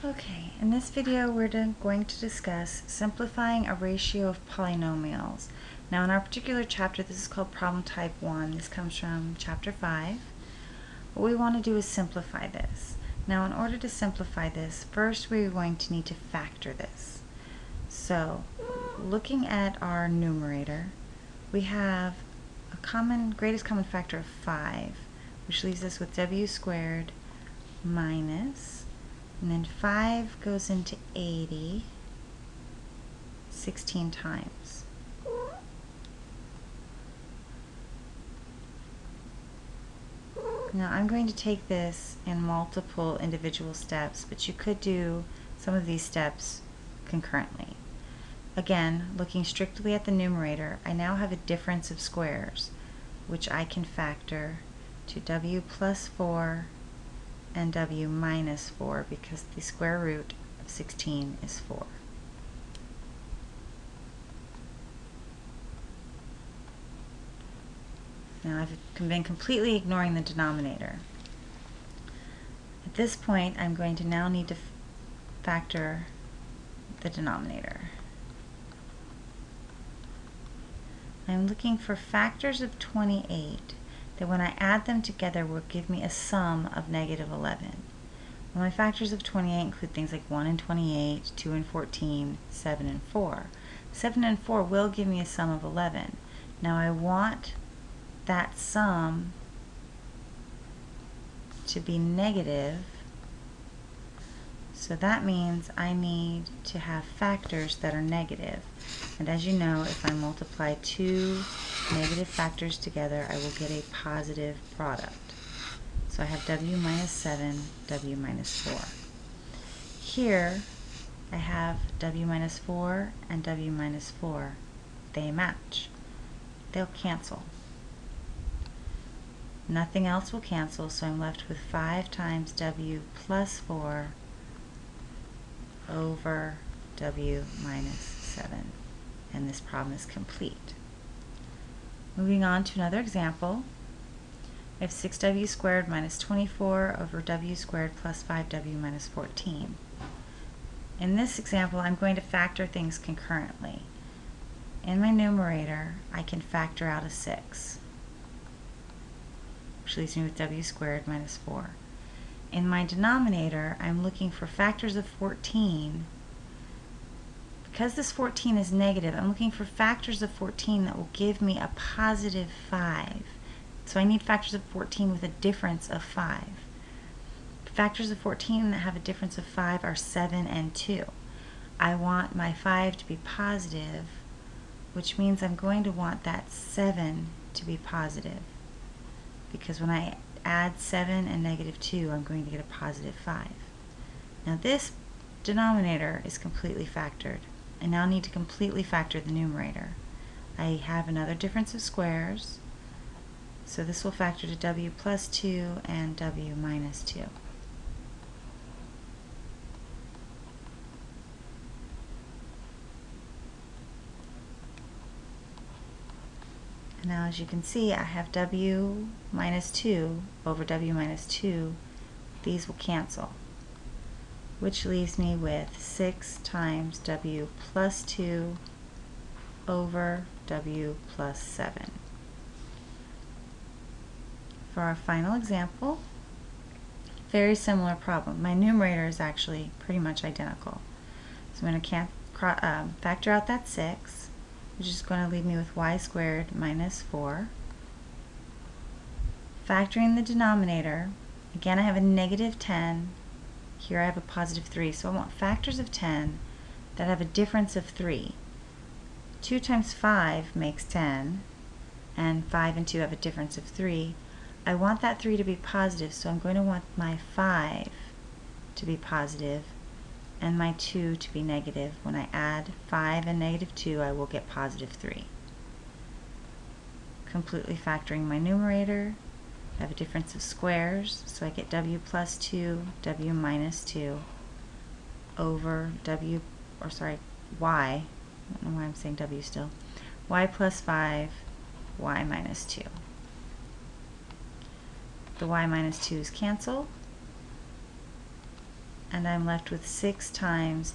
Okay, in this video we're going to discuss simplifying a ratio of polynomials. Now in our particular chapter this is called problem type 1. This comes from chapter 5. What we want to do is simplify this. Now in order to simplify this, first we're going to need to factor this. So looking at our numerator, we have a greatest common factor of 5, which leaves us with w squared minus, and then 5 goes into 80 16 times. Now I'm going to take this in multiple individual steps, but you could do some of these steps concurrently. Again, looking strictly at the numerator, I now have a difference of squares, which I can factor to w plus 4 and w minus 4 because the square root of 16 is 4. Now I've been completely ignoring the denominator. At this point I'm going to now need to factor the denominator. I'm looking for factors of 28 that when I add them together will give me a sum of negative 11. Well, my factors of 28 include things like 1 and 28, 2 and 14, 7 and 4. 7 and 4 will give me a sum of 11. Now I want that sum to be negative, so that means I need to have factors that are negative. And as you know, if I multiply two negative factors together, I will get a positive product. So I have w minus 7, w minus 4. Here I have w minus 4 and w minus 4. They match. They'll cancel. Nothing else will cancel, so I'm left with 5 times w plus 4 over w minus 7. And this problem is complete. Moving on to another example, I have 6w squared minus 24 over w squared plus 5w minus 14. In this example, I'm going to factor things concurrently. In my numerator, I can factor out a 6, which leaves me with w squared minus 4. In my denominator, I'm looking for factors of 14. Because this 14 is negative, I'm looking for factors of 14 that will give me a positive 5. So I need factors of 14 with a difference of 5. Factors of 14 that have a difference of 5 are 7 and 2. I want my 5 to be positive, which means I'm going to want that 7 to be positive. Because when I add 7 and negative 2, I'm going to get a positive 5. Now this denominator is completely factored. I now need to completely factor the numerator. I have another difference of squares, so this will factor to w plus 2 and w minus 2. And now as you can see, I have w minus 2 over w minus 2. These will cancel, which leaves me with 6 times w plus 2 over w plus 7. For our final example, very similar problem. My numerator is actually pretty much identical. So I'm going to factor out that 6, which is going to leave me with y squared minus 4. Factoring the denominator, again I have a negative 10. Here I have a positive 3, so I want factors of 10 that have a difference of 3. 2 times 5 makes 10, and 5 and 2 have a difference of 3. I want that 3 to be positive, so I'm going to want my 5 to be positive and my 2 to be negative. When I add 5 and negative 2, I will get positive 3. Completely factoring my numerator, I have a difference of squares, so I get w plus 2, w minus 2 over y, I don't know why I'm saying w still, y plus 5, y minus 2. The y minus 2's cancel, and I'm left with 6 times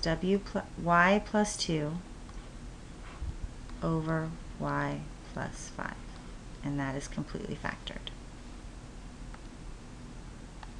y plus 2 over y plus 5. And that is completely factored.